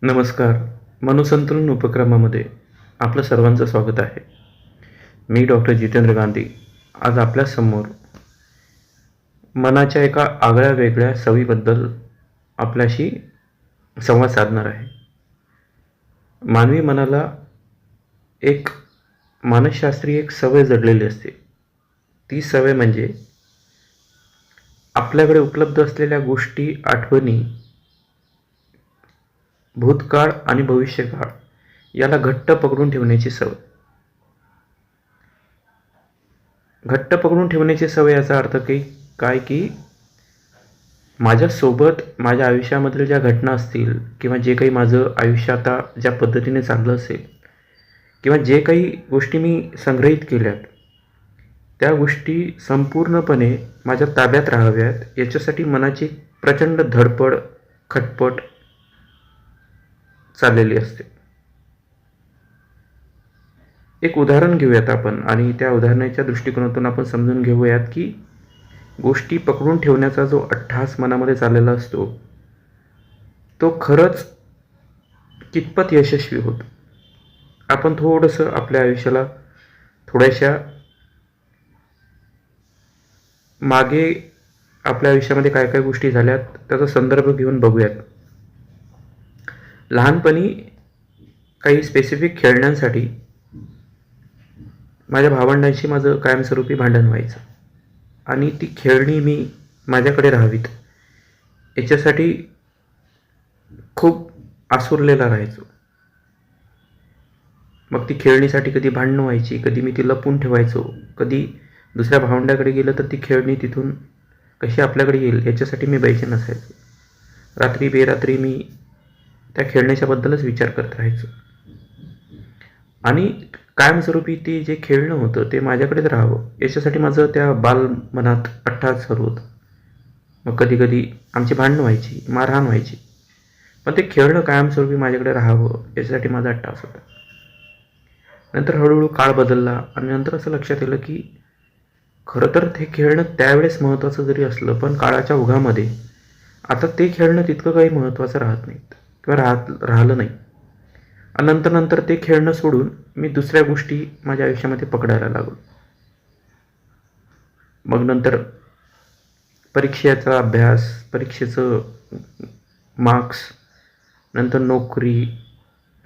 नमस्कार. मनोसंतुलन उपक्रमामध्ये आपलं सर्वांचं स्वागत आहे. मी डॉक्टर जितेंद्र गांधी आज आपल्यासमोर मनाच्या एका आगळ्या वेगळ्या सवयीबद्दल आपल्याशी संवाद साधणार आहे. मानवी मनाला एक मानसशास्त्रीय एक सवय जडलेली असते. ती सवय म्हणजे आपल्याकडे उपलब्ध असलेल्या गोष्टी, आठवणी, भूतकाळ आणि भविष्यकाळ याला घट्ट पकडून ठेवण्याची सवय. घट्ट पकडून ठेवण्याची सवय याचा अर्थ काय की माझ्यासोबत माझ्या आयुष्यामधील ज्या घटना असतील किंवा जे काही माझं आयुष्य आता ज्या पद्धतीने चाललं असेल किंवा जे काही गोष्टी मी संग्रहित केल्यात त्या गोष्टी संपूर्णपणे माझ्या ताब्यात राहाव्यात याच्यासाठी मनाची प्रचंड धडपड, खटपट चाललेली असते. एक उदाहरण घेऊयात आपण आणि त्या उदाहरणाच्या दृष्टिकोनातून आपण समजून घेऊयात की गोष्टी पकडून ठेवण्याचा जो अट्टहास मनामध्ये चाललेला असतो तो खरंच कितपत यशस्वी होतो. आपण थोडंसं आपल्या आयुष्याला थोड्याशा मागे आपल्या आयुष्यामध्ये काय काय गोष्टी झाल्यात त्याचा संदर्भ घेऊन बघूयात. लहानपणी काही स्पेसिफिक खेळण्यांसाठी माझ्या भावंडांशी माझं कायमस्वरूपी भांडण व्हायचं आणि ती खेळणी मी माझ्याकडे राहावीत याच्यासाठी खूप आसुरलेला राहायचो. मग ती खेळणीसाठी कधी भांडणं व्हायची, कधी मी ती लपून ठेवायचो, कधी दुसऱ्या भावंडाकडे गेलं तर ती खेळणी तिथून कशी आपल्याकडे येईल याच्यासाठी मी बेचैन असायचो. रात्री बेरात्री मी त्या खेळण्याच्याबद्दलच विचार करत राहायचो आणि कायमस्वरूपी ते जे खेळणं होतं ते माझ्याकडेच राहावं याच्यासाठी माझं त्या बालमनात अट्टहास सुरू होतं. मग कधी कधी आमची भांडणं व्हायची, मारहाण व्हायची, पण ते खेळणं कायमस्वरूपी माझ्याकडे राहावं याच्यासाठी माझा अट्टहास होता. नंतर हळूहळू काळ बदलला आणि नंतर असं लक्षात आलं की खरं तर ते खेळणं त्यावेळेस महत्त्वाचं जरी असलं पण काळाच्या ओघामध्ये आता ते खेळणं तितकं काही महत्त्वाचं राहत नाही किंवा राहिलं नाही. आणि नंतर ते खेळणं सोडून मी दुसऱ्या गोष्टी माझ्या आयुष्यामध्ये पकडायला लागलो. मग नंतर परीक्षेचा अभ्यास, परीक्षेचं मार्क्स, नंतर नोकरी,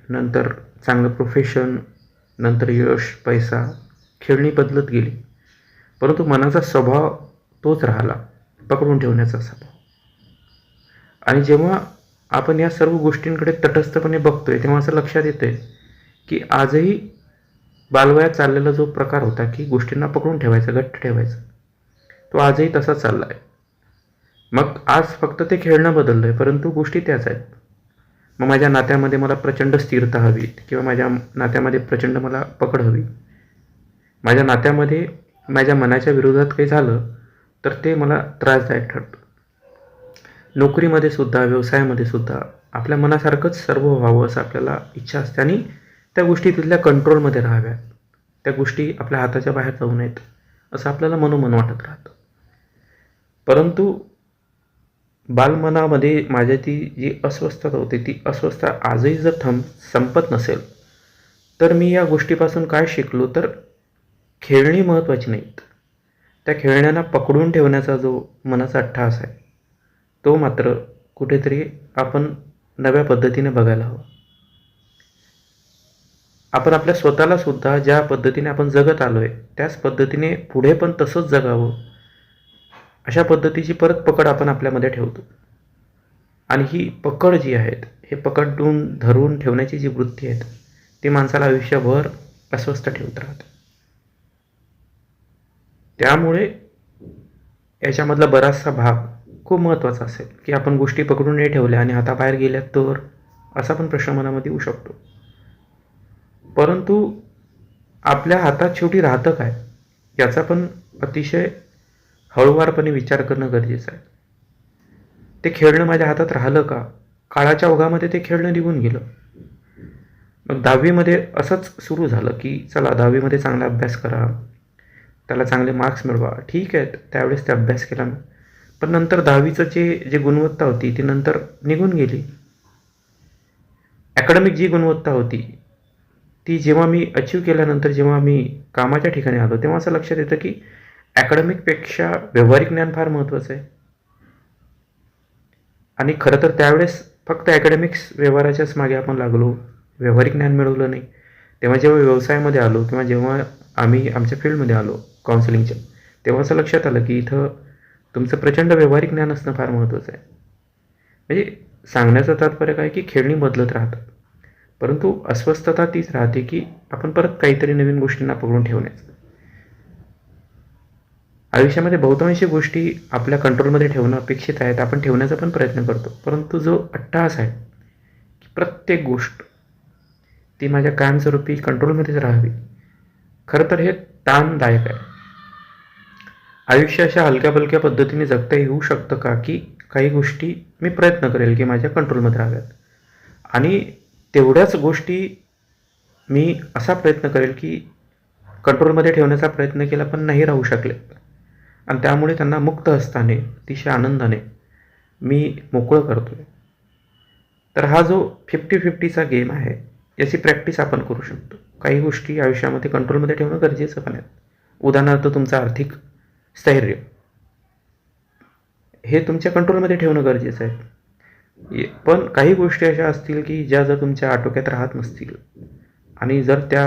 नंतर चांगलं प्रोफेशन, नंतर यश, पैसा, खेळणी बदलत गेली परंतु मनाचा स्वभाव तोच राहिला, पकडून ठेवण्याचा स्वभाव. आणि जेव्हा आपण या सर्व गोष्टींकडे तटस्थपणे बघतोय तेव्हा असं लक्षात येतंय की आजही बालवयात चाललेला जो प्रकार होता की गोष्टींना पकडून ठेवायचा, घट्ट ठेवायचा, तो आजही तसाच चालला आहे. मग आज फक्त ते खेळणं बदललं आहे परंतु गोष्टी त्याच आहेत. मग माझ्या नात्यामध्ये मला प्रचंड स्थिरता हवी किंवा माझ्या नात्यामध्ये प्रचंड मला पकड हवी. माझ्या नात्यामध्ये माझ्या मनाच्या विरोधात काही झालं तर ते मला त्रासदायक ठरतं. नोकरीमध्ये सुद्धा, व्यवसायामध्ये सुद्धा आपल्या मनासारखंच सर्व व्हावं असं आपल्याला इच्छा असते आणि त्या गोष्टी तिथल्या कंट्रोलमध्ये राहाव्यात, त्या गोष्टी आपल्या हाताच्या बाहेर जाऊ नयेत असं आपल्याला मनोमन वाटत राहतं. परंतु बालमनामध्ये माझ्या ती जी अस्वस्थता होती ती अस्वस्थता आजही जर संपत नसेल तर मी या गोष्टीपासून काय शिकलो तर खेळणी महत्त्वाची नाहीत. त्या खेळण्यांना पकडून ठेवण्याचा जो मनाचा अट्टहास आहे तो मात्र कुठेतरी आपण नव्या पद्धतीने बघायला हवं. आपण आपल्या स्वतःला सुद्धा ज्या पद्धतीने आपण जगत आलो आहे त्याच पद्धतीने पुढे पण तसंच जगावं अशा पद्धतीची परत पकड आपण आपल्यामध्ये ठेवतो. आणि ही पकड जी आहेत, हे पकडून धरून ठेवण्याची जी वृत्ती आहे ती माणसाला आयुष्यभर अस्वस्थ ठेवत राहते. त्यामुळे याच्यामधला बराचसा भाग खूप महत्त्वाचा असेल की आपण गोष्टी पकडून नाही ठेवल्या आणि हाताबाहेर गेल्यात तर असा पण प्रश्न मनामध्ये येऊ शकतो. परंतु आपल्या हातात शेवटी राहतं काय याचा पण अतिशय हळूवारपणे विचार करणं गरजेचं आहे. ते खेळणं माझ्या हातात राहिलं का? काळाच्या ओघामध्ये ते खेळणं निघून गेलं. मग 10वीमध्ये असंच सुरू झालं की चला 10वीमध्ये चांगला अभ्यास करा, त्याला चांगले मार्क्स मिळवा. ठीक आहे, त्यावेळेस ते अभ्यास केला पण नंतर 10वीचं जे गुणवत्ता होती ती नंतर निघून गेली. ॲकॅडमिक जी गुणवत्ता होती ती जेव्हा मी अचीव केल्यानंतर जेव्हा मी कामाच्या ठिकाणी आलो तेव्हा असं लक्षात येतं की ॲकॅडमिकपेक्षा व्यावहारिक ज्ञान फार महत्त्वाचं आहे. आणि खरं तर त्यावेळेस फक्त ॲकॅडमिक्स व्यवहाराच्याच मागे आपण लागलो, व्यावहारिक ज्ञान मिळवलं नाही. तेव्हा जेव्हा व्यवसायामध्ये आलो किंवा जेव्हा आम्ही आमच्या फील्डमध्ये आलो काउन्सिलिंगच्या, तेव्हा असं लक्षात आलं की इथं तुमचं प्रचंड व्यावहारिक ज्ञान असणं फार महत्त्वाचं आहे. म्हणजे सांगण्याचं तात्पर्य काय की खेळणी बदलत राहतात, परंतु अस्वस्थता तीच राहते की आपण परत काहीतरी नवीन गोष्टींना पकडून ठेवण्याचं. आयुष्यामध्ये बहुतांशी गोष्टी आपल्या कंट्रोलमध्ये ठेवणं अपेक्षित आहेत, आपण ठेवण्याचा पण प्रयत्न करतो, परंतु जो अट्टहास आहे की प्रत्येक गोष्ट ती माझ्या कायमस्वरूपी कंट्रोलमध्येच राहावी, खरं तर हे ताणदायक आहे. आयुष्य अशा हलक्या पलक्या पद्धतीने जगता येऊ शकतं का की काही गोष्टी मी प्रयत्न करेल की माझ्या कंट्रोलमध्ये राहाव्यात आणि तेवढ्याच गोष्टी मी असा प्रयत्न करेल की कंट्रोलमध्ये ठेवण्याचा प्रयत्न केला पण नाही राहू शकले आणि त्यामुळे त्यांना मुक्त हस्ताने अतिशय आनंदाने मी मोकळं करतो आहे. तर हा जो 50-50चा गेम आहे याची प्रॅक्टिस आपण करू शकतो. काही गोष्टी आयुष्यामध्ये कंट्रोलमध्ये ठेवणं गरजेचं पण आहे. उदाहरणार्थ तुमचं आर्थिक स्थैर्य हे तुमच्या कंट्रोलमध्ये ठेवणं गरजेचं आहे. पण काही गोष्टी अशा असतील की ज्या जर तुमच्या आटोक्यात राहत नसतील आणि जर त्या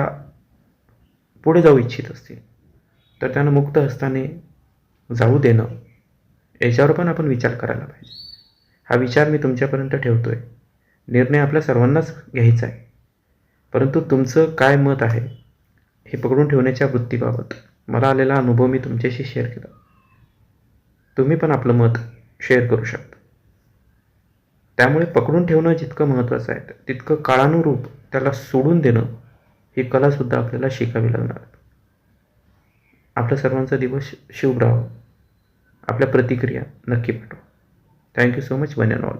पुढे जाऊ इच्छित असतील तर त्यांना मुक्त हस्ताने जाऊ देणं याच्यावर पण आपण विचार करायला पाहिजे. हा विचार मी तुमच्यापर्यंत ठेवतो आहे. निर्णय आपल्या सर्वांनाच घ्यायचा आहे, परंतु तुमचं काय मत आहे हे पकडून ठेवण्याच्या वृत्तीबाबत मला आलेला अनुभव मी तुमच्याशी शेअर केला. तुम्ही पण आपलं मत शेअर करू शकता. त्यामुळे पकडून ठेवणं जितकं महत्त्वाचं आहे तितकं काळानुरूप त्याला सोडून देणं ही कलासुद्धा आपल्याला शिकावी लागणार. आपल्या सर्वांचा दिवस शुभ राहो. आपल्या प्रतिक्रिया नक्की पाठवा. Thank you so much one and all.